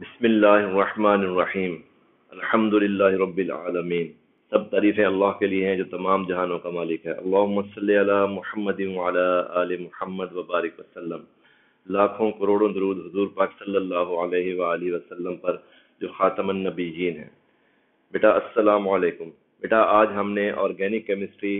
बिस्मिल्लाहिर्रहमानिर्रहीम। अल्हम्दुलिल्लाहि रब्बिल आलमीन। सब तारीफ़ें अल्लाह के लिए हैं जो तमाम जहानों का मालिक है। अल्लाहुम्मा सल्लि अला मुहम्मदिन व अला आलि मुहम्मद व बारिक वसल्लम। लाखों करोड़ों दरूद हुजूर पाक सल्लल्लाहु अलैहि व आलिहि वसल्लम पर जो खातमुन नबीयीन है। बेटा अस्सलाम वालेकुम। बेटा आज हमने organic chemistry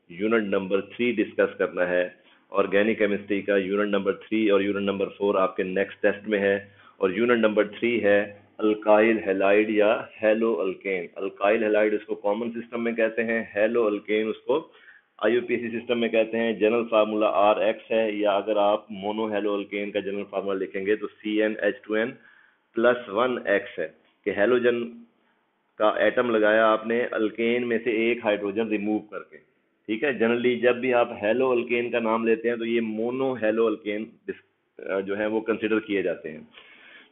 unit number 3 discuss करना है। ऑर्गेनिक केमिस्ट्री का यूनिट नंबर 3 और यूनिट नंबर 4 आपके नेक्स्ट टेस्ट में है। और यूनिट नंबर 3 है अल्काइल हैलाइड या हेलो अल्केन। अल्काइल हैलाइड उसको कॉमन सिस्टम में कहते हैं, हेलो अल्केन उसको आईयूपीएसी सिस्टम में कहते हैं। जनरल फार्मूला आर एक्स है, या अगर आप मोनो हेलो अल्केन का जनरल फार्मूला लिखेंगे तो CnH2n+1x है कि हेलोजन का एटम लगाया आपने अल्केन में से एक हाइड्रोजन रिमूव करके। ठीक है, जनरली जब भी आप हेलो अल्केन का नाम लेते हैं तो ये मोनो हेलो अल्केन जो है वो कंसिडर किए जाते हैं।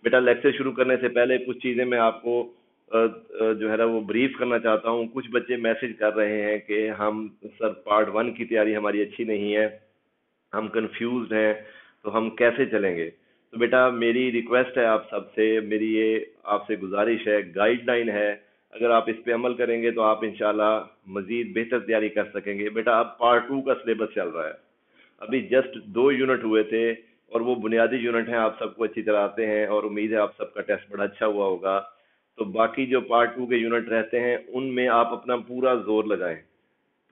बेटा लेक्चर शुरू करने से पहले कुछ चीज़ें मैं आपको जो है ना वो ब्रीफ करना चाहता हूँ। कुछ बच्चे मैसेज कर रहे हैं कि हम सर पार्ट 1 की तैयारी हमारी अच्छी नहीं है, हम कंफ्यूज हैं, तो हम कैसे चलेंगे। तो बेटा मेरी रिक्वेस्ट है आप सबसे, मेरी ये आपसे गुजारिश है, गाइडलाइन है, अगर आप इस पे अमल करेंगे तो आप इंशाल्लाह मजीद बेहतर तैयारी कर सकेंगे। बेटा अब पार्ट 2 का सिलेबस चल रहा है, अभी जस्ट 2 यूनिट हुए थे और वो बुनियादी यूनिट हैं, आप सबको अच्छी तरह आते हैं और उम्मीद है आप सबका टेस्ट बड़ा अच्छा हुआ होगा। तो बाकी जो पार्ट 2 के यूनिट रहते हैं उनमें आप अपना पूरा जोर लगाएं,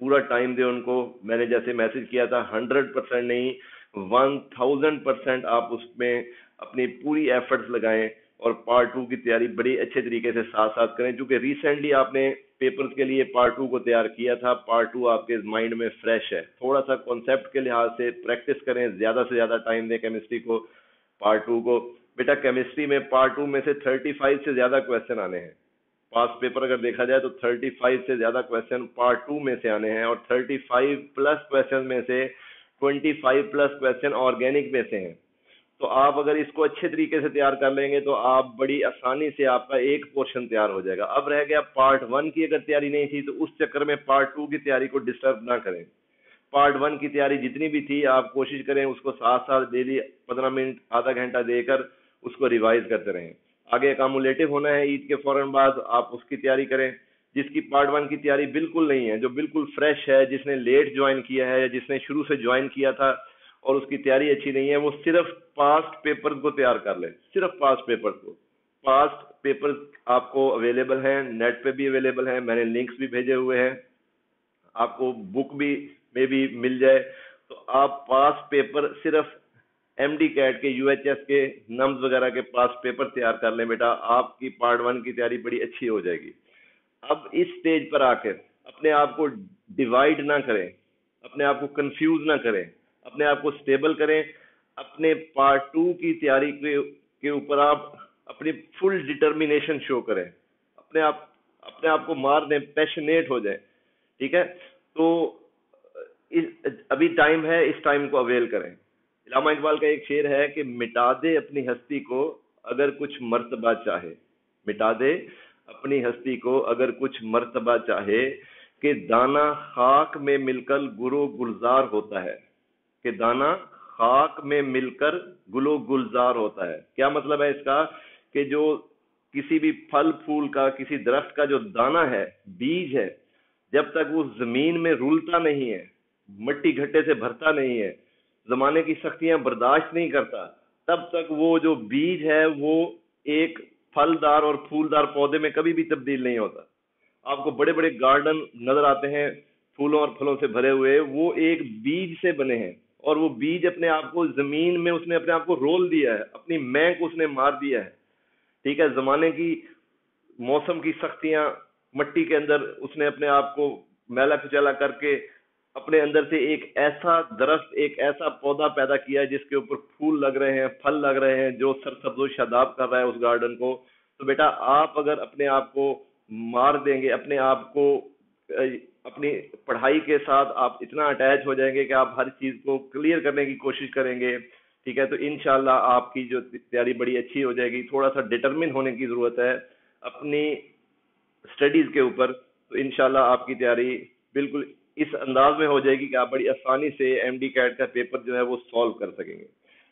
पूरा टाइम दें उनको। मैंने जैसे मैसेज किया था 100% नहीं 1000% आप उसमें अपनी पूरी एफर्ट्स लगाएं और पार्ट 2 की तैयारी बड़ी अच्छे तरीके से साथ साथ करें, क्योंकि रिसेंटली आपने पेपर्स के लिए पार्ट 2 को तैयार किया था। पार्ट 2 आपके माइंड में फ्रेश है, थोड़ा सा कॉन्सेप्ट के लिहाज से प्रैक्टिस करें, ज्यादा से ज्यादा टाइम दें केमिस्ट्री को, पार्ट 2 को। बेटा केमिस्ट्री में पार्ट 2 में से 35 से ज्यादा क्वेश्चन आने हैं। पास पेपर अगर देखा जाए तो 35 से ज्यादा क्वेश्चन पार्ट 2 में से आने हैं, और 35 प्लस क्वेश्चन में से 25 प्लस क्वेश्चन ऑर्गेनिक में से हैं। तो आप अगर इसको अच्छे तरीके से तैयार कर लेंगे तो आप बड़ी आसानी से आपका एक पोर्शन तैयार हो जाएगा। अब रह गया पार्ट 1 की अगर तैयारी नहीं थी तो उस चक्कर में पार्ट 2 की तैयारी को डिस्टर्ब ना करें। पार्ट 1 की तैयारी जितनी भी थी आप कोशिश करें उसको साथ साथ डेली 15 मिनट आधा घंटा देकर उसको रिवाइज करते रहें। आगे अकामुलेटिव होना है ईद के फौरन बाद, आप उसकी तैयारी करें। जिसकी पार्ट 1 की तैयारी बिल्कुल नहीं है, जो बिल्कुल फ्रेश है, जिसने लेट ज्वाइन किया है या जिसने शुरू से ज्वाइन किया था और उसकी तैयारी अच्छी नहीं है, वो सिर्फ पास्ट पेपर को तैयार कर ले, सिर्फ पास्ट पेपर को। पास्ट पेपर आपको अवेलेबल हैं, नेट पे भी अवेलेबल हैं, मैंने लिंक्स भी भेजे हुए हैं, आपको बुक भी में भी मिल जाए। तो आप पास पेपर सिर्फ एमडी कैट के, यूएचएस के, नम्स वगैरह के पास पेपर तैयार कर लें बेटा, आपकी पार्ट 1 की तैयारी बड़ी अच्छी हो जाएगी। अब इस स्टेज पर आकर अपने आप को डिवाइड ना करें, अपने आप को कंफ्यूज ना करें, अपने आप को स्टेबल करें। अपने पार्ट 2 की तैयारी के ऊपर आप अपनी फुल डिटर्मिनेशन शो करें, अपने आप को मार दें, पैशनेट हो जाए। ठीक है, तो अभी टाइम है, इस टाइम को अवेल करें। इलामा इकबाल का एक शेर है कि मिटा दे अपनी हस्ती को अगर कुछ मर्तबा चाहे, मिटा दे अपनी हस्ती को अगर कुछ मर्तबा चाहे, कि दाना खाक में मिलकर गुलो गुलजार होता है, कि दाना खाक में मिलकर गुलो गुलजार होता है। क्या मतलब है इसका, कि जो किसी भी फल फूल का, किसी दरख्त का जो दाना है, बीज है, जब तक वो जमीन में रुलता नहीं है, मट्टी घट्टे से भरता नहीं है, जमाने की सख्तियां बर्दाश्त नहीं करता, तब तक वो जो बीज है वो एक फलदार और फूलदार पौधे में कभी भी तब्दील नहीं होता। आपको बड़े बड़े गार्डन नजर आते हैं फूलों और फलों से भरे हुए, वो एक बीज से बने हैं, और वो बीज अपने आप को जमीन में उसने अपने आप को रोल दिया है, अपनी महक उसने मार दिया है। ठीक है, जमाने की, मौसम की सख्तियां, मट्टी के अंदर उसने अपने आप को मैला कुचैला करके अपने अंदर से एक ऐसा दरख्त, एक ऐसा पौधा पैदा किया जिसके ऊपर फूल लग रहे हैं, फल लग रहे हैं, जो सरसब्ज़ो शादाब कर रहा है उस गार्डन को। तो बेटा आप अगर अपने आप को मार देंगे, अपने आप को अपनी पढ़ाई के साथ आप इतना अटैच हो जाएंगे कि आप हर चीज को क्लियर करने की कोशिश करेंगे। ठीक है, तो इंशाल्लाह आपकी जो तैयारी बड़ी अच्छी हो जाएगी। थोड़ा सा डिटरमिन होने की जरूरत है अपनी स्टडीज के ऊपर, तो इंशाल्लाह आपकी तैयारी बिल्कुल इस अंदाज में हो जाएगी कि आप बड़ी आसानी से एमडी कैट का पेपर जो है वो सॉल्व कर सकेंगे।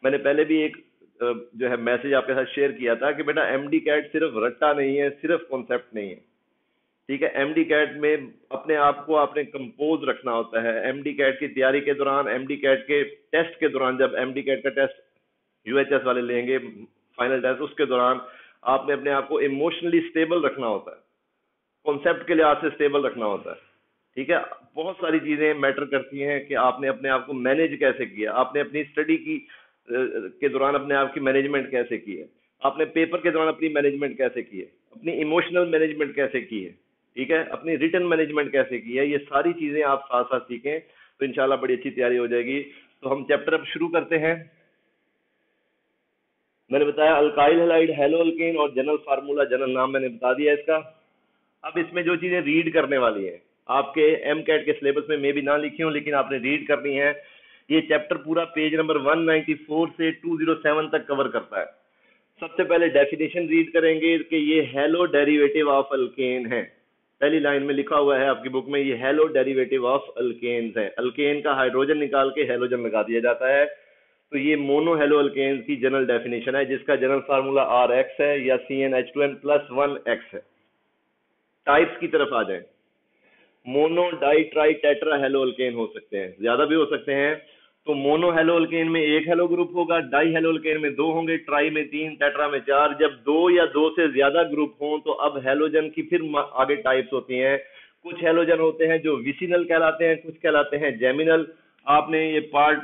मैंने पहले भी एक जो है मैसेज आपके साथ शेयर किया था कि बेटा एमडी कैट सिर्फ रट्टा नहीं है, सिर्फ कॉन्सेप्ट नहीं है, ठीक है। एमडी कैट में अपने आप को आपने कंपोज रखना होता है। एमडी कैट की तैयारी के दौरान, एमडी कैट के टेस्ट के दौरान, जब एमडी कैट का टेस्ट यूएचएस वाले लेंगे फाइनल टेस्ट, उसके दौरान आपने अपने आप को इमोशनली स्टेबल रखना होता है, कॉन्सेप्ट के लिहाज से स्टेबल रखना होता है, ठीक है। बहुत सारी चीजें मैटर करती हैं कि आपने अपने आप को मैनेज कैसे किया, आपने अपनी स्टडी की के दौरान अपने आप की मैनेजमेंट कैसे की है, आपने पेपर के दौरान अपनी मैनेजमेंट कैसे की है, अपनी इमोशनल मैनेजमेंट कैसे की है, ठीक है, अपनी रिटर्न मैनेजमेंट कैसे की है। ये सारी चीजें आप साथ साथ सीखें तो इंशाल्लाह बड़ी अच्छी तैयारी हो जाएगी। तो हम चैप्टर अब शुरू करते हैं। मैंने बताया अल्काइल हैलाइड, हेलो अल्केन और जनरल फार्मूला, जनरल नाम मैंने बता दिया इसका। अब इसमें जो चीजें रीड करने वाली हैं, आपके एम कैट के सिलेबस में भी ना लिखी हूं, लेकिन आपने रीड करनी है। ये चैप्टर पूरा पेज नंबर 194 से 207 तक कवर करता है। सबसे पहले डेफिनेशन रीड करेंगे कि ये हेलो डेरिवेटिव ऑफ अल्केन है। पहली लाइन में लिखा हुआ है आपकी बुक में, ये हेलो डेरिवेटिव ऑफ अल्केन्स है। अल्केन का हाइड्रोजन निकाल के हेलोजन लगा दिया जाता है। तो ये मोनो हेलो अल्केन्स की जनरल डेफिनेशन है, जिसका जनरल फार्मूला RX है या CnH2n+1X है। टाइप्स की तरफ आ जाए, mono, di, tri, tetra haloalkane हो सकते हैं, ज्यादा भी हो सकते हैं। तो मोनो हेलो अल्केन में एक हेलो ग्रुप होगा, डाई हेलो अल्केन में 2 होंगे, ट्राई में 3, टेट्रा में 4। जब 2 या 2 से ज्यादा ग्रुप हों तो अब हेलोजन की फिर आगे टाइप्स होती हैं। कुछ हेलोजन होते हैं जो विसिनल कहलाते हैं, कुछ कहलाते हैं जेमिनल। आपने ये पार्ट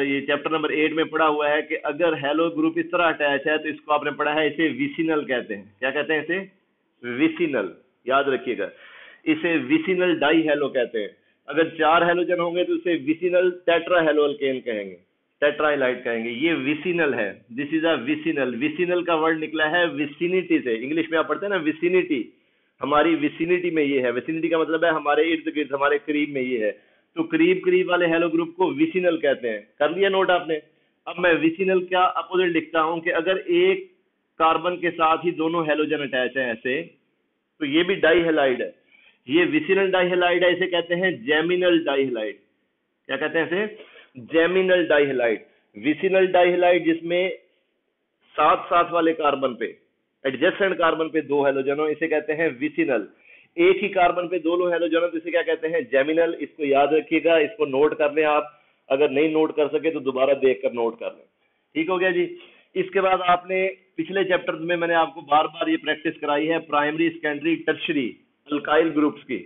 ये चैप्टर नंबर 8 में पढ़ा हुआ है कि अगर हेलो ग्रुप इस तरह अटैच है तो इसको आपने पढ़ा है, इसे विसिनल कहते हैं। क्या कहते हैं इसे? विसिनल, याद रखिएगा। इसे विसिनल डाई हेलो कहते हैं। अगर 4 हेलोजन होंगे तो इसे विसिनल टेट्रा हेलो अल्केन कहेंगे, टेट्रा हैलाइड कहेंगे। ये विसिनल है, this is a vicinal. Vicinal का वर्ड निकला है विसिनिटी से। इंग्लिश में आप पढ़ते हैं ना विसिनिटी, हमारी विसिनिटी में ये है। विसिनिटी का मतलब है हमारे इर्द गिर्द, हमारे करीब में ये है। तो करीब करीब वाले हेलो ग्रुप को विसिनल कहते हैं। कर लिया नोट आपने? अब मैं विसिनल का अपोजिट लिखता हूं कि अगर एक कार्बन के साथ ही दोनों हेलोजन अटैच है ऐसे, तो ये भी डाई हैलाइड है। ये विसिनल डाइहैलाइड है, इसे कहते हैं जेमिनल डाइहैलाइड। क्या कहते हैं इसे? जेमिनल डाइहैलाइड। विसिनल डाइहैलाइड जिसमें साथ साथ वाले कार्बन पे, एडजेसेंट कार्बन पे 2 हेलोजन हो, इसे कहते हैं विसिनल। एक ही कार्बन पे 2 हेलोजन हो तो इसे क्या कहते हैं? जेमिनल। इसको याद रखिएगा, इसको नोट कर लें आप। अगर नहीं नोट कर सके तो दोबारा देखकर नोट कर लें। ठीक हो गया जी। इसके बाद आपने पिछले चैप्टर में मैंने आपको बार बार ये प्रैक्टिस कराई है primary, secondary, tertiary alkyl groups की।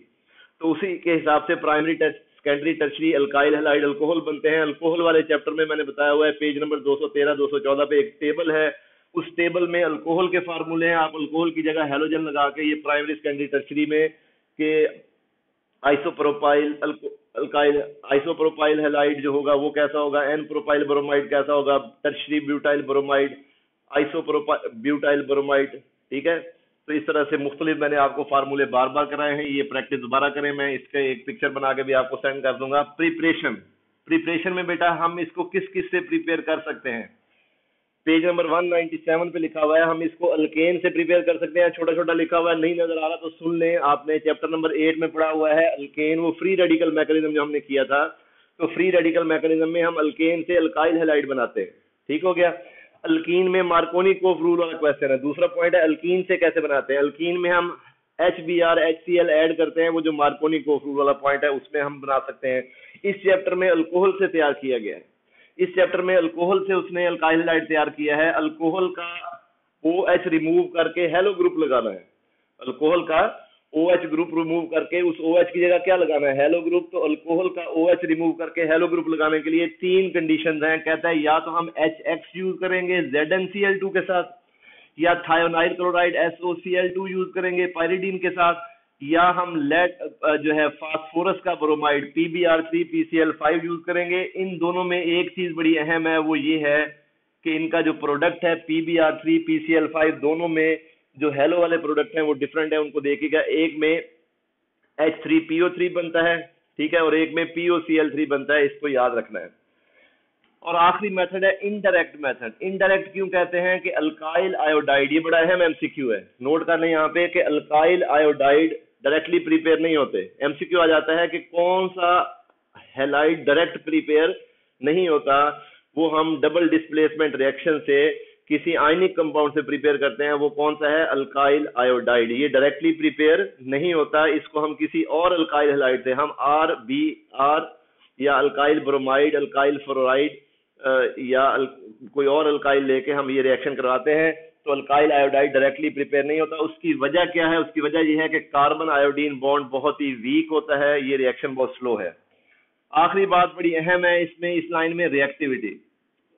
तो उसी के हिसाब से primary, secondary, tertiary alkyl halide alcohol बनते हैं। अल्कोहल वाले चैप्टर में मैंने बताया हुआ है, पेज नंबर 213 214 पे एक टेबल है। उस टेबल में अल्कोहल के फार्मूले हैं। आप अल्कोहल की जगह हेलोजन लगा के ये प्राइमरी, सेकेंडरी, टर्शरी में के आइसोप्रोपाइल अल्काइल, आइसोप्रोपाइल हैलाइड जो होगा वो कैसा होगा, एन प्रोपाइल ब्रोमाइड कैसा होगा, tertiary butyl bromide, isopropyl butyl bromide. ठीक है। तो इस तरह से मुख्तलिफ मैंने आपको फार्मूले बार बार कराए हैं। ये प्रैक्टिस दोबारा करें, मैं इसका एक पिक्चर बना के भी आपको सेंड कर दूंगा। प्रिपरेशन में बेटा हम इसको किस किस से प्रिपेयर कर सकते हैं? पेज नंबर 197 पे लिखा हुआ है, हम इसको अल्केन से प्रिपेयर कर सकते हैं। छोटा छोटा लिखा हुआ है, नहीं नजर आ रहा तो सुन लें। आपने चैप्टर नंबर 8 में पढ़ा हुआ है अल्केन, वो फ्री रेडिकल मैकेनिज्म जो हमने किया था। तो फ्री रेडिकल मैकेनिज्म में हम अल्केन से अल्काइल हैलाइड बनाते हैं। ठीक हो गया। अल्कीन में मार्कोनी कोफ रूल वाला क्वेश्चन है। दूसरा पॉइंट है अल्कीन से कैसे बनाते हैं। अल्कीन में हम HBr HCl ऐड करते हैं, वो जो मार्कोनी कोफ रूल वाला पॉइंट है उसमें हम बना सकते हैं। इस चैप्टर में अल्कोहल से तैयार किया गया है। इस चैप्टर में अल्कोहल से उसने अल्काइल हैलाइड तैयार किया है। अल्कोहल का OH रिमूव करके हेलो ग्रुप लगाना है। अल्कोहल का OH ग्रुप रिमूव करके उस OH की जगह क्या लगाना है? Hello group. तो अल्कोहल का OH रिमूव करके हेलो ग्रुप लगाने के लिए 3 कंडीशंस हैं। कहता है या तो हम HX यूज करेंगे ZnCl2 के साथ, या थायोनाइल क्लोराइड SOCl2 यूज करेंगे पायरिडीन के साथ, या हम लेड जो है फास्फोरस का ब्रोमाइड PbR3PCl5 यूज करेंगे। इन दोनों में एक चीज बड़ी अहम है, वो ये है कि इनका जो प्रोडक्ट है PbR3PCl5, दोनों में जो हेलो वाले प्रोडक्ट हैं वो डिफरेंट है। उनको देखिएगा, एक में H3PO3 बनता है, ठीक है, और एक में POCl3 बनता है। इसको याद रखना है। और आखिरी मेथड है इनडायरेक्ट मेथड। इनडायरेक्ट क्यों कहते हैं? कि अल्काइल आयोडाइड, ये बड़ा अहम MCQ है, नोट करना यहाँ पे कि अल्काइल आयोडाइड डायरेक्टली प्रिपेयर नहीं होते। MCQ आ जाता है कि कौन सा हैलाइड डायरेक्ट प्रिपेयर नहीं होता, वो हम डबल डिस्प्लेसमेंट रिएक्शन से किसी आयनिक कंपाउंड से प्रिपेयर करते हैं, वो कौन सा है? Alkyl iodide. ये डायरेक्टली प्रिपेयर नहीं होता, इसको हम किसी और अल्काइल हैलाइड से, हम RBr या अल्काइल ब्रोमाइड, अल्काइल फ्लोराइड या कोई और अल्काइल लेके हम ये रिएक्शन करवाते हैं। तो अल्काइल आयोडाइड डायरेक्टली प्रिपेयर नहीं होता। उसकी वजह क्या है? उसकी वजह यह है कि कार्बन आयोडीन बॉन्ड बहुत ही वीक होता है, ये रिएक्शन बहुत स्लो है। आखिरी बात बड़ी अहम है इसमें, इस लाइन में, रिएक्टिविटी।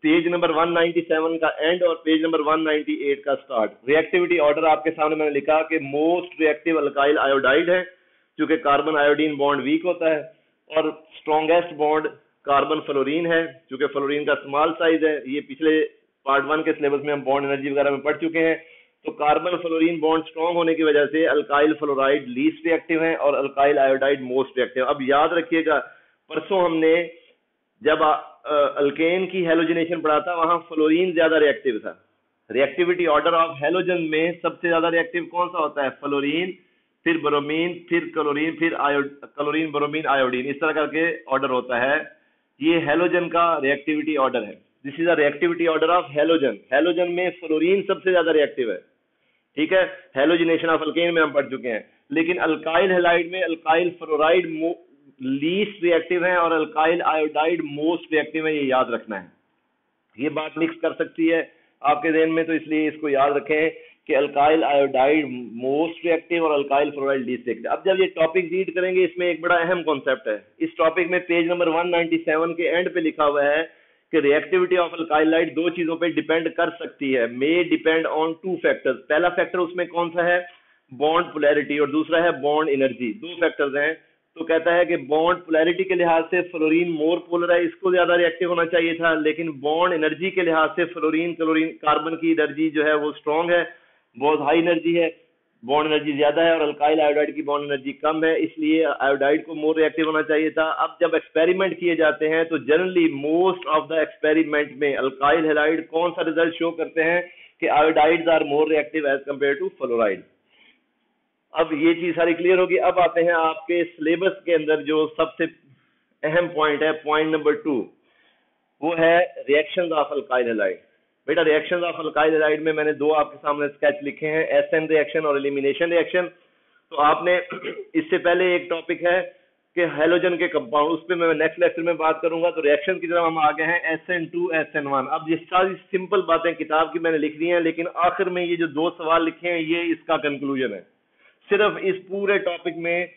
पेज नंबर 197 का एंड और पेज नंबर 198 का स्टार्ट। रिएक्टिविटी ऑर्डर आपके सामने मैंने लिखा कि मोस्ट रिएक्टिव अल्काइल आयोडाइड है, क्योंकि कार्बन आयोडीन बॉन्ड वीक होता है, और स्ट्रॉन्गेस्ट बॉन्ड कार्बन फ्लोरीन है, क्योंकि फ्लोरीन का स्मॉल साइज है। ये पिछले पार्ट 1 के सिलेबस में हम बॉन्ड एनर्जी वगैरह में पढ़ चुके हैं। तो कार्बन फ्लोरीन बॉन्ड स्ट्रॉन्ग होने की वजह से अल्काइल फ्लोराइड लीस्ट रिएक्टिव है और अल्काइल आयोडाइड मोस्ट रिएक्टिव। अब याद रखिएगा, परसों हमने जब अल्केन की हेलोजिनेशन पढ़ा था, वहां फ्लोरीन ज्यादा रिएक्टिव था। रिएक्टिविटी ऑर्डर ऑफ हेलोजन में सबसे ज्यादा रिएक्टिव कौन सा होता है? फ्लोरीन, फिर ब्रोमीन, फिर क्लोरीन, फिर क्लोरीन, ब्रोमीन, आयोडीन, इस तरह करके ऑर्डर होता है। ये हेलोजन का रिएक्टिविटी ऑर्डर है। This is a reactivity order of halogen. Halogen में फ्लोरीन सबसे ज्यादा रिएक्टिव है, ठीक है। हेलोजिनेशन ऑफ अल्केन में हम पढ़ चुके हैं। लेकिन अल्काइल हैलाइड में अल्काइल फ्लोराइड लीस्ट रिएक्टिव है और अल्काइल आयोडाइड मोस्ट रिएक्टिव है, ये याद रखना है। ये बात मिक्स कर सकती है आपके ध्यान में, तो इसलिए इसको याद रखें कि अल्काइल आयोडाइड मोस्ट रिएक्टिव और अल्काइल फ्लोराइड लीस्ट रिएक्टिव। अब जब ये टॉपिक रीड करेंगे, इसमें एक बड़ा अहम कॉन्सेप्ट है। इस टॉपिक में पेज नंबर 197 के एंड पे लिखा हुआ है कि रिएक्टिविटी ऑफ अल्काइलाइड दो चीजों पे डिपेंड कर सकती है, मे डिपेंड ऑन 2 फैक्टर्स। पहला फैक्टर उसमें कौन सा है? बॉन्ड पोलैरिटी, और दूसरा है बॉन्ड एनर्जी। 2 फैक्टर्स हैं। तो कहता है कि बॉन्ड पोलैरिटी के लिहाज से फ्लोरीन मोर पोलर है, इसको ज्यादा रिएक्टिव होना चाहिए था। लेकिन बॉन्ड एनर्जी के लिहाज से फ्लोरीन क्लोरीन कार्बन की एनर्जी जो है वो स्ट्रॉन्ग है, बहुत हाई एनर्जी है, बॉन्ड एनर्जी ज्यादा है, और अल्काइल आयोडाइड की बॉन्ड एनर्जी कम है, इसलिए आयोडाइड को मोर रिएक्टिव होना चाहिए था। अब जब एक्सपेरिमेंट किए जाते हैं तो generally most of the experiment में अल्काइल हैलाइड कौन सा रिजल्ट शो करते हैं कि iodides are more reactive as compare to fluoride. अब ये चीज सारी क्लियर होगी। अब आते हैं आपके सिलेबस के अंदर जो सबसे अहम पॉइंट है, पॉइंट नंबर 2, वो है रिएक्शंस ऑफ अल्काइल हैलाइड। बेटा, रिएक्शंस ऑफ अल्काइल हैलाइड में मैंने 2 आपके सामने स्केच लिखे हैं, एसएन रिएक्शन और एलिमिनेशन रिएक्शन। तो आपने इससे पहले एक टॉपिक है कि हेलोजन के कंपाउंड, उस पर मैं नेक्स्ट लेक्चर में बात करूंगा। तो रिएक्शन की तरफ हम आ गए हैं, SN2 SN1। अब ये सारी सिंपल बातें किताब की मैंने लिख दी हैं, लेकिन आखिर में ये जो 2 सवाल लिखे हैं ये इसका कंक्लूजन है। सिर्फ इस पूरे टॉपिक में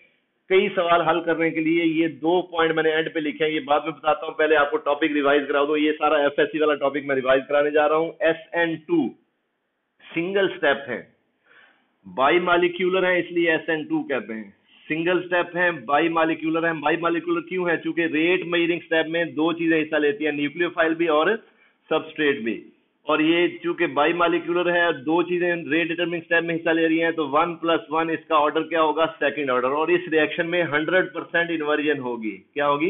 कई सवाल हल करने के लिए ये 2 पॉइंट मैंने एंड पे लिखे हैं, ये बाद में बताता हूं। पहले आपको टॉपिक रिवाइज करा दो। ये सारा एफएससी वाला टॉपिक मैं रिवाइज कराने जा रहा हूं। SN2 सिंगल स्टेप है, बाई मालिक्यूलर है, इसलिए SN2 कहते हैं। सिंगल स्टेप है, बाई मालिक्यूलर है। बाई मालिक्यूलर क्यों है? क्योंकि रेट मेजरिंग स्टेप में 2 चीजें हिस्सा लेती हैं, न्यूक्लियोफाइल भी और सबस्ट्रेट भी। और ये चूंकि बाई मालिक्यूलर है, 2 चीजें रेट डिटरमिनिंग स्टेप में हिस्सा ले रही हैं, तो 1+1 इसका ऑर्डर क्या होगा? Second order. और इस रिएक्शन में 100% इन्वर्जन होगी। क्या होगी?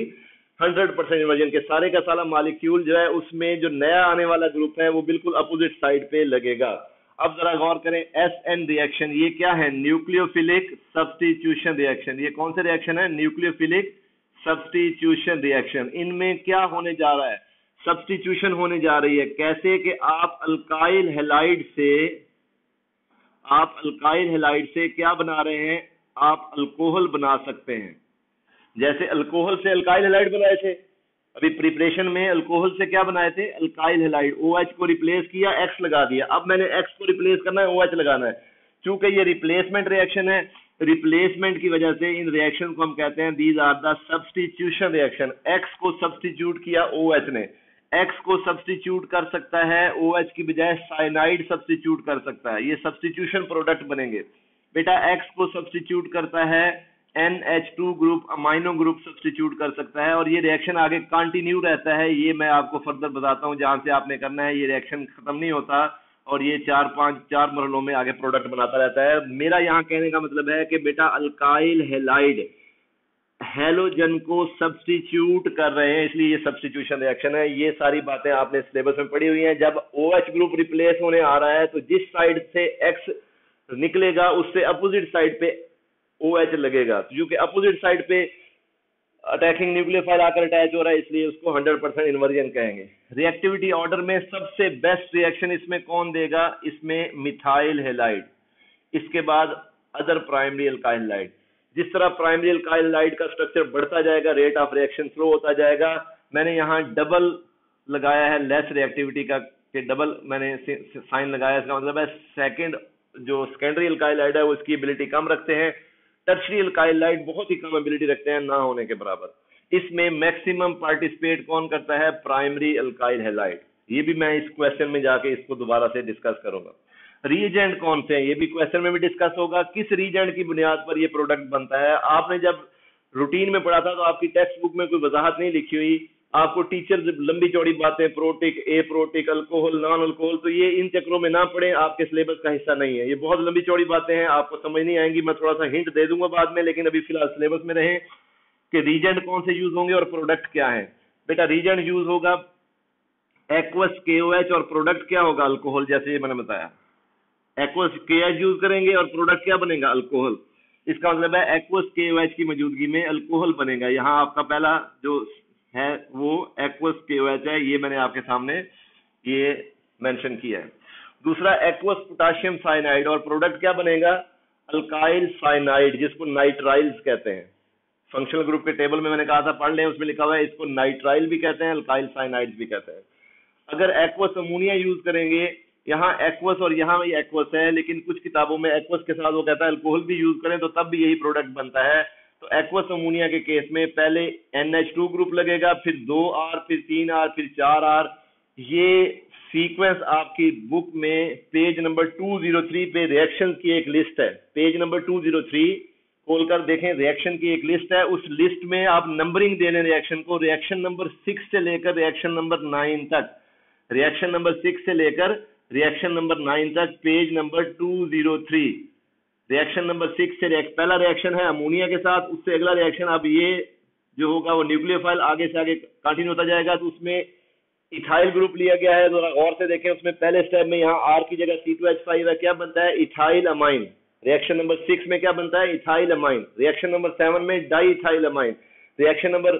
100% इन्वर्जन के सारे का सारा मालिक्यूल जो है उसमें जो नया आने वाला ग्रुप है वो बिल्कुल अपोजिट साइड पे लगेगा। अब जरा गौर करें, SN रिएक्शन ये क्या है? Nucleophilic substitution reaction. ये कौन सा रिएक्शन है? Nucleophilic substitution reaction. इनमें क्या होने जा रहा है? सब्स्टिट्यूशन होने जा रही है। कैसे? कि आप अल्काइल हैलाइड से क्या बना रहे हैं? आप अल्कोहल बना सकते हैं। जैसे अल्कोहल से अल्काइल हैलाइड बनाए थे, अभी प्रिपरेशन में अल्कोहल से क्या बनाए थे? Alkyl halide. OH को रिप्लेस किया, X लगा दिया। अब मैंने X को रिप्लेस करना है, OH लगाना है। चूंकि ये रिप्लेसमेंट रिएक्शन है, रिप्लेसमेंट की वजह से इन रिएक्शन को हम कहते हैं these are the substitution reaction. X को सब्स्टिट्यूट किया OH ने, X को सब्स्टिट्यूट कर सकता है, OH की बजाय साइनाइड सब्स्टिट्यूट कर सकता है। ये सब्स्टिट्यूशन प्रोडक्ट बनेंगे। बेटा, X को सब्स्टिट्यूट करता है NH2 group, amino group substitute कर सकता है, और ये रिएक्शन आगे कंटिन्यू रहता है। ये मैं आपको फर्दर बताता हूँ जहां से आपने करना है। ये रिएक्शन खत्म नहीं होता और ये 4 मरहलों में आगे प्रोडक्ट बनाता रहता है। मेरा यहाँ कहने का मतलब है कि बेटा, अल्काइल हैलाइड हेलोजन को सब्स्टिट्यूट कर रहे हैं, इसलिए ये सब्स्टिट्यूशन रिएक्शन है। ये सारी बातें आपने सिलेबस में पढ़ी हुई हैं। जब OH ग्रुप रिप्लेस होने आ रहा है तो जिस साइड से X निकलेगा उससे अपोजिट साइड पे OH लगेगा, क्योंकि अपोजिट साइड पे अटैकिंग न्यूक्लियोफाइल आकर अटैच हो रहा है, इसलिए उसको 100% इन्वर्जन कहेंगे। रिएक्टिविटी ऑर्डर में सबसे बेस्ट रिएक्शन इसमें कौन देगा? इसमें मिथाइल हैलाइड, इसके बाद अदर प्राइमरी अल्काइल हैलाइड। जिस तरह प्राइमरी अल्काइल हैलाइड का स्ट्रक्चर बढ़ता जाएगा, रेट ऑफ रिएक्शन स्लो होता जाएगा। मैंने यहाँ डबल लगाया है लेस रिएक्टिविटी का, कि डबल मैंने साइन लगाया, इसका मतलब है सेकंड जो सेकेंडरी अल्काइल हैलाइड है वो इसकी एबिलिटी कम रखते हैं, टर्शरी अल्काइल हैलाइड बहुत ही कम एबिलिटी रखते हैं, ना होने के बराबर। इसमें मैक्सिमम पार्टिसिपेट कौन करता है? Primary alkyl halide. ये भी मैं इस क्वेश्चन में जाके इसको दोबारा से डिस्कस करूंगा। रीजेंट कौन से हैं ये भी क्वेश्चन में भी डिस्कस होगा, किस रीजेंट की बुनियाद पर ये प्रोडक्ट बनता है। आपने जब रूटीन में पढ़ा था तो आपकी टेक्स्ट बुक में कोई वजाहत नहीं लिखी हुई, आपको टीचर लंबी चौड़ी बातें, प्रोटिक, ए प्रोटिक, अल्कोहल, नॉन अल्कोहल, तो ये इन चक्रों में ना पड़े, आपके सिलेबस का हिस्सा नहीं है। ये बहुत लंबी चौड़ी बातें हैं, आपको समझ नहीं आएंगी, मैं थोड़ा सा हिंट दे दूंगा बाद में, लेकिन अभी फिलहाल सिलेबस में रहे कि रीजेंट कौन से यूज होंगे और प्रोडक्ट क्या है। बेटा रीजेंट यूज होगा एक्वस KOH और प्रोडक्ट क्या होगा? अल्कोहल, जैसे ये मैंने बताया। एक्वस KOH यूज करेंगे और प्रोडक्ट क्या बनेगा? अल्कोहल। इसका मतलब है एक्वस KOH की मौजूदगी में अल्कोहल बनेगा। यहाँ आपका पहला जो है वो एक्वस KOH है, ये मैंने आपके सामने ये मेंशन किया है। दूसरा एक्वस पोटाशियम साइनाइड और प्रोडक्ट क्या बनेगा? अल्काइल साइनाइड, जिसको नाइट्राइल्स कहते हैं। फंक्शनल ग्रुप के टेबल में मैंने कहा था पढ़ लें, उसमें लिखा हुआ है इसको नाइट्राइल भी कहते हैं, अल्काइल साइनाइड भी कहते हैं। अगर एक्वस अमोनिया यूज करेंगे, यहाँ एक्वस और यहाँ भी एक्वस है, लेकिन कुछ किताबों में एक्वस के साथ वो कहता है अल्कोहल भी यूज करें तो तब भी यही प्रोडक्ट बनता है। तो एक्वस अमोनिया के केस में पहले NH2 ग्रुप लगेगा, फिर 2R, फिर 3R, फिर 4R। ये सीक्वेंस आपकी बुक में पेज नंबर 203 पे रिएक्शन की एक लिस्ट है। पेज नंबर 203 खोलकर देखें, रिएक्शन की एक लिस्ट है। उस लिस्ट में आप नंबरिंग देने रिएक्शन को, रिएक्शन नंबर 6 से लेकर रिएक्शन नंबर 9 तक, रिएक्शन नंबर 6 से लेकर रिएक्शन नंबर 9 तक, पेज नंबर 203। रिएक्शन नंबर 6 से पहला रिएक्शन है अमोनिया के साथ, उससे अगला रिएक्शन अब ये जो होगा वो न्यूक्लियोफाइल आगे से आगे कंटिन्यू होता जाएगा, तो उसमें इथाइल ग्रुप लिया गया है। जरा गौर से देखें, उसमें पहले स्टेप में यहाँ R की जगह C2H5 है, क्या बनता है? Ethyl amine. रिएक्शन नंबर 6 में क्या बनता है? Ethyl amine. रिएक्शन नंबर 7 में di ethyl amine. Reaction number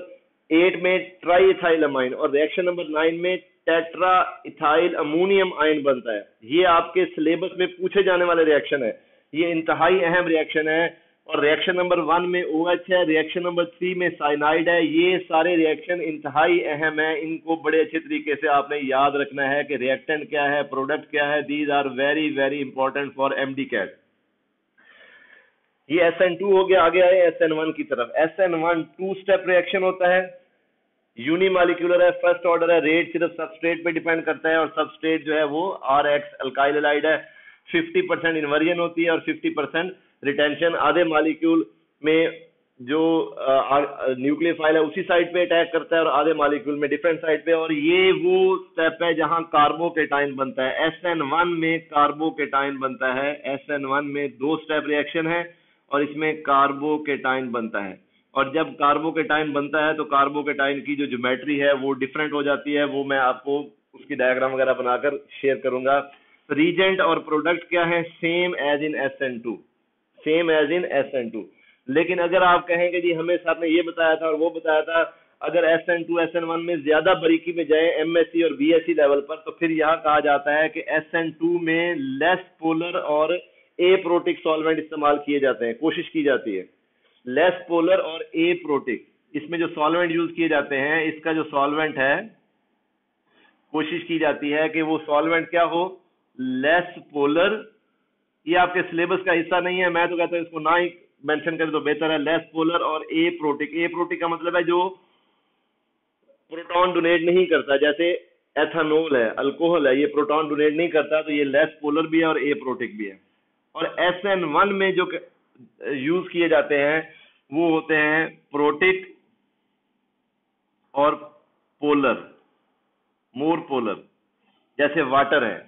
8 में ट्राई इथाइल अमाइन और रिएक्शन नंबर 9 में टेट्रा इथाइल अमोनियम आयन बनता है। ये आपके सिलेबस में पूछे जाने वाले रिएक्शन है, ये इंतहाई अहम रिएक्शन है। और रिएक्शन नंबर 1 में OH है, रिएक्शन नंबर 3 में साइनाइड है। ये सारे रिएक्शन इंतहाई अहम है, इनको बड़े अच्छे तरीके से आपने याद रखना है कि रिएक्टेंट क्या है, प्रोडक्ट क्या है। These are very very important for MD CAT. ये SN2 हो गया, आगे आए SN1 की तरफ। SN1 2 स्टेप रिएक्शन होता है, यूनिमॉलिक्यूलर है, फर्स्ट ऑर्डर है, रेट सिर्फ सबस्ट्रेट पे डिपेंड करता है और सबस्ट्रेट जो है वो RX अल्काइल हैलाइड है। 50% इन्वर्जन होती है और 50% रिटेंशन। आधे मॉलिक्यूल में जो न्यूक्लियोफाइल है उसी साइड पे अटैक करता है और आधे मॉलिक्यूल में डिफरेंट साइड पे। और ये वो स्टेप है जहां कार्बोकेटाइन बनता है। SN1 में कार्बोकेटाइन बनता है। SN1 में 2 स्टेप रिएक्शन है और इसमें कार्बोकेटाइन बनता है। और जब कार्बोकेटाइन बनता है तो कार्बोकेटाइन की जो ज्योमेट्री है वो डिफरेंट हो जाती है, वो मैं आपको उसकी डायग्राम वगैरह बनाकर शेयर करूंगा। रीजेंट और प्रोडक्ट क्या है? Same as in SN2, same as in SN2। लेकिन अगर आप कहेंगे जी हमें साहब ने ये बताया था और वो बताया था, अगर SN2 SN1 में ज्यादा बारीकी में जाए MSc और BSc लेवल पर, तो फिर यहाँ कहा जाता है कि SN2 में लेस पोलर और एप्रोटिक सॉल्वेंट इस्तेमाल किए जाते हैं, कोशिश की जाती है। लेस पोलर और एप्रोटिक, इसमें जो सॉल्वेंट यूज किए जाते हैं, इसका जो सॉल्वेंट है कोशिश की जाती है कि वो सॉल्वेंट क्या हो? Less polar. ये आपके सिलेबस का हिस्सा नहीं है, मैं तो कहता हूं इसको ना ही मेंशन करें तो बेहतर है। लेस पोलर और एप्रोटिक। एप्रोटिक का मतलब है जो प्रोटॉन डोनेट नहीं करता, जैसे एथेनॉल है, अल्कोहल है, ये प्रोटॉन डोनेट नहीं करता, तो ये लेस पोलर भी है और एप्रोटिक भी है। और SN1 में जो यूज किए जाते हैं वो होते हैं प्रोटिक और पोलर, मोर पोलर, जैसे वाटर है।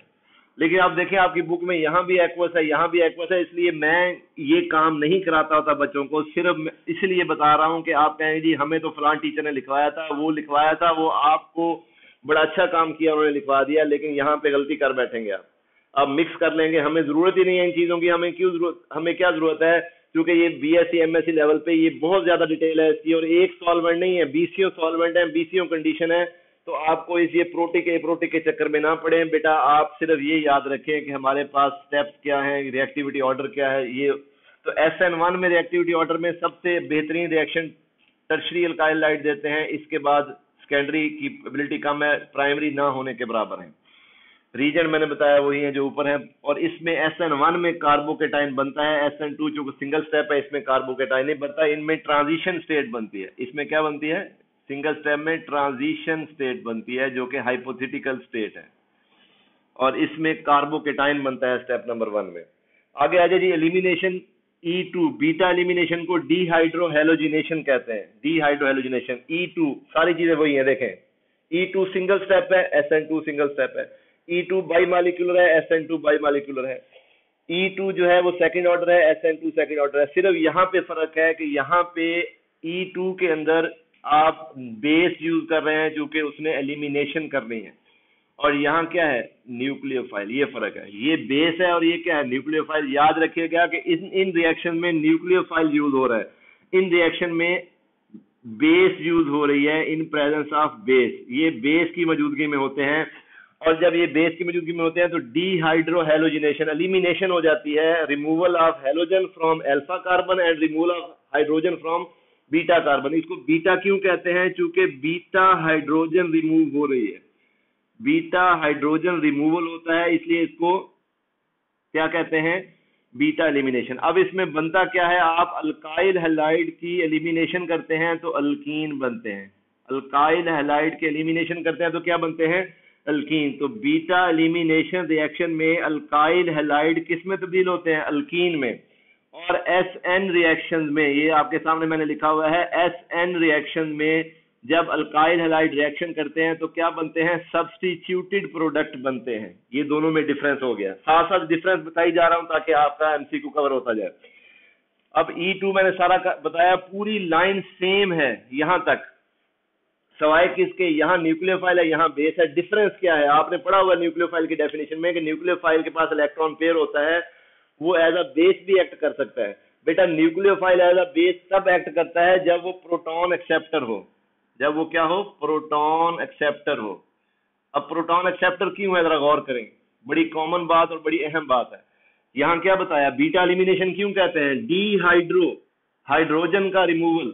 लेकिन आप देखें आपकी बुक में यहाँ भी एक्वस है, यहाँ भी एक्वस है, इसलिए मैं ये काम नहीं कराता होता बच्चों को, सिर्फ इसलिए बता रहा हूँ कि आप कहें जी हमें तो फलां टीचर ने लिखवाया था, वो आपको बड़ा अच्छा काम किया, उन्होंने लिखवा दिया, लेकिन यहाँ पे गलती कर बैठेंगे आप मिक्स कर लेंगे। हमें जरूरत ही नहीं है इन चीजों की, हमें क्या जरूरत है? क्योंकि ये बीएससी एमएससी लेवल पे ये बहुत ज्यादा डिटेल है इसकी, और एक सॉल्वेंट नहीं है, बीसीओ सॉल्वेंट है, बीसीओ कंडीशन है। तो आपको इस ये प्रोटिक के चक्कर में ना पड़े बेटा, आप सिर्फ ये याद रखें कि हमारे पास स्टेप्स क्या हैं, रिएक्टिविटी ऑर्डर क्या है ये। तो SN1 में रिएक्टिविटी ऑर्डर में सबसे बेहतरीन रिएक्शन टर्शरी अल्काइल हाइड्राइड देते हैं, इसके बाद सेकेंडरी की एबिलिटी कम है, प्राइमरी ना होने के बराबर है। रीजन मैंने बताया वही है जो ऊपर है। और इसमें SN1 में कार्बोकेटाइन बनता है, SN2 जो सिंगल स्टेप है इसमें कार्बोकेटाइन नहीं बनता, इनमें ट्रांजिशन स्टेट बनती है। इसमें क्या बनती है? सिंगल स्टेप में ट्रांजिशन स्टेट बनती है जो कि हाइपोथेटिकल स्टेट है, और इसमें कार्बोकेटाइन बनता है स्टेप नंबर 1 में। आगे आ जाए जी, एलिमिनेशन E2, बीटा एलिमिनेशन को डीहाइड्रोहेलोजिनेशन कहते हैं। डीहाइड्रोहेलोजिनेशन E2 सारी चीजें वही है, देखें E2 सिंगल स्टेप है, SN2 सिंगल स्टेप है। E2 बाई मालिक्यूलर है, SN2 बाई मालिक्यूलर है। E2 जो है वो सेकंड ऑर्डर है, SN2 सेकंड ऑर्डर है। सिर्फ यहाँ पे फर्क है कि यहाँ पे E2 के अंदर आप बेस यूज कर रहे हैं क्योंकि उसने एलिमिनेशन करनी है, और यहाँ क्या है? न्यूक्लियोफाइल। ये फर्क है, ये बेस है और ये क्या है? न्यूक्लियोफाइल। याद रखिएगा कि इन रिएक्शन में न्यूक्लियोफाइल यूज हो रहा है, इन रिएक्शन में बेस यूज हो रही है इन प्रेजेंस ऑफ बेस। ये बेस की मौजूदगी में होते हैं, और जब ये बेस की मौजूदगी में होते हैं तो डीहाइड्रोहेलोजिनेशन, एलिमिनेशन हो जाती है, removal of halogen from alpha carbon and removal of hydrogen from beta carbon. इसको बीटा क्यों कहते हैं? क्योंकि बीटा हाइड्रोजन रिमूव हो रही है, बीटा हाइड्रोजन रिमूवल होता है, इसलिए इसको क्या कहते हैं? Beta elimination. अब इसमें बनता क्या है? आप अल्काइल हैलाइड की एलिमिनेशन करते हैं तो अल्कीन बनते हैं, अल्काइल हैलाइड की एलिमिनेशन करते हैं तो क्या बनते हैं? अल्कीन। तो बीटा एलिमिनेशन रिएक्शन में अल्काइल हैलाइड किस में तब्दील होते हैं? अल्कीन में। और SN रिएक्शन में, ये आपके सामने मैंने लिखा हुआ है, SN रिएक्शन में जब अल्काइल हैलाइड रिएक्शन करते हैं तो क्या बनते हैं? सब्स्टिट्यूटेड प्रोडक्ट बनते हैं। ये दोनों में डिफरेंस हो गया, साथ साथ डिफरेंस बताई जा रहा हूं ताकि आपका MCQ कवर होता जाए। अब E2 मैंने सारा बताया, पूरी लाइन सेम है यहां तक, सवाए किसके? यहाँ न्यूक्लियोफाइल है, यहाँ बेस है। डिफरेंस क्या है? आपने पढ़ा हुआ न्यूक्लियोफाइल की डेफिनेशन में कि न्यूक्लियोफाइल के पास इलेक्ट्रॉन पेयर होता है, वो एज अ बेस भी एक्ट कर सकता है। बेटा न्यूक्लियोफाइल एज अ बेस तब एक्ट करता है जब वो प्रोटॉन एक्सेप्टर हो, जब वो क्या हो? प्रोटॉन एक्सेप्टर हो। अब प्रोटॉन एक्सेप्टर क्यों है, जरा गौर करें, बड़ी कॉमन बात और बड़ी अहम बात है। यहाँ क्या बताया? बीटा एलिमिनेशन क्यों कहते हैं? हाइड्रोजन का रिमूवल,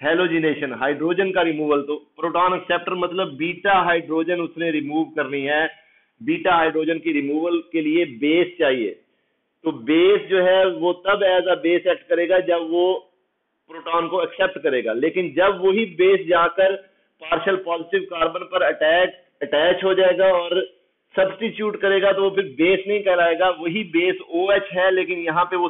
हेलोजिनेशन, हाइड्रोजन का रिमूवल। तो प्रोटॉन एक्सेप्टर मतलब बीटा हाइड्रोजन उसने रिमूव करनी है, बीटा हाइड्रोजन की रिमूवल के लिए बेस चाहिए। तो बेस जो है वो तब एज अ बेस एक्ट करेगा जब वो प्रोटॉन को एक्सेप्ट करेगा, लेकिन जब वही बेस जाकर पार्शियल पॉजिटिव कार्बन पर अटैच हो जाएगा और सब्स्टिट्यूट करेगा तो वो फिर बेस नहीं कहलाएगा, वही बेस OH है, लेकिन यहाँ पे वो